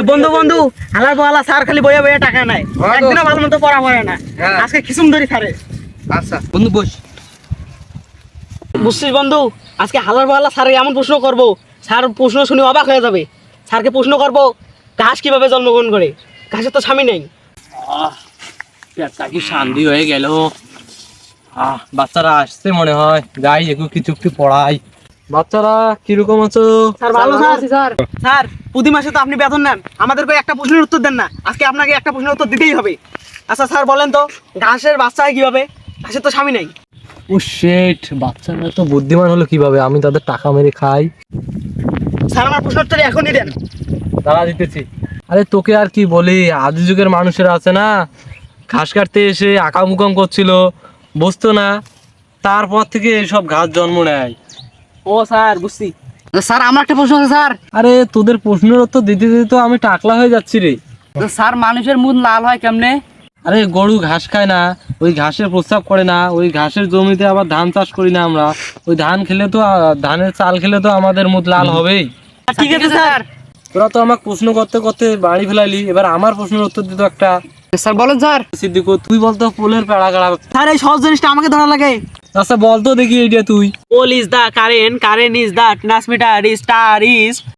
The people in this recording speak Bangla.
বন্ধু বন্ধু হালার বলা স্যার খালি বইয়া বইয়া টাকা নাই, একদিনও ভালো মতো পড়া পড়ে না। আজকে খিসুম ধরি স্যারে। আচ্ছা বন্ধু বস। বুঝছিস বন্ধু, আজকে হালার বলা স্যার এমন প্রশ্ন করবো, স্যার প্রশ্ন শুনে অবাক হয়ে যাবে। স্যারকে প্রশ্ন করবো ঘাস কিভাবে জন্মগ্রহণ করে, ঘাসের তো স্বামী নেই। পেটটা কি শান্তি হয়ে গেল। বাচ্চারা আসছে মনে হয়, যাই একটু কিছু একটু পড়াই। বাচ্চারা কিরকম আছো? স্যার ভালো স্যার। স্যার প্রতি মাসে তো আপনি বেতন নেন, আমাদেরকে একটা প্রশ্নের উত্তর দেন না, আজকে আপনাকে একটা প্রশ্নের উত্তর দিতেই হবে। আচ্ছা স্যার বলেন তো, ঘাসের বাচ্চা হয় কিভাবে, ঘাসের তো স্বামী নেই। ও শেট, বাচ্চারা তো বুদ্ধিমান হলো কিভাবে? আমি তাদের টাকা মেরে খাই। স্যার আমার প্রশ্ন উত্তর এখনই দেন। তারা দিতেছি। আরে তোকে আর কি বলি, আদি যুগের মানুষেরা আছে না, ঘাস কাটতে এসে আকামুকাম করছিল, বুঝতো না, তারপর থেকে এইসব ঘাস জন্ম নেয়। ও স্যার বুঝছি। স্যার আমার একটা প্রশ্ন আছে স্যার। আরে তোদের প্রশ্নের উত্তর দিতে দিতে তো আমি টাকলা হয়ে যাচ্ছি রে। স্যার মানুষের মুখ লাল হয় কেমনে? আরে গরু ঘাস খায় না, ওই ঘাসের প্রস্রাব করে না, ওই ঘাসের জমিতে আবার ধান চাষ করি না আমরা, ওই ধান খেলে তো ধানের চাল খেলে তো আমাদের মুখ লাল হবেই। ঠিক আছে স্যার। তোরা তো আমাকে প্রশ্ন করতে করতে বাড়ি ফেলাইলি, এবার আমার প্রশ্নের উত্তর দিত একটা। স্যার বলেন স্যার। সিদ্দিকু তুই বলতো পোলের পেড়া গাড়া। স্যার এই সহজ জিনিসটা আমাকে ধরা লাগে। আচ্ছা বলতো দেখি এইটা তুই। Pole is the current, current is the transmitter, star is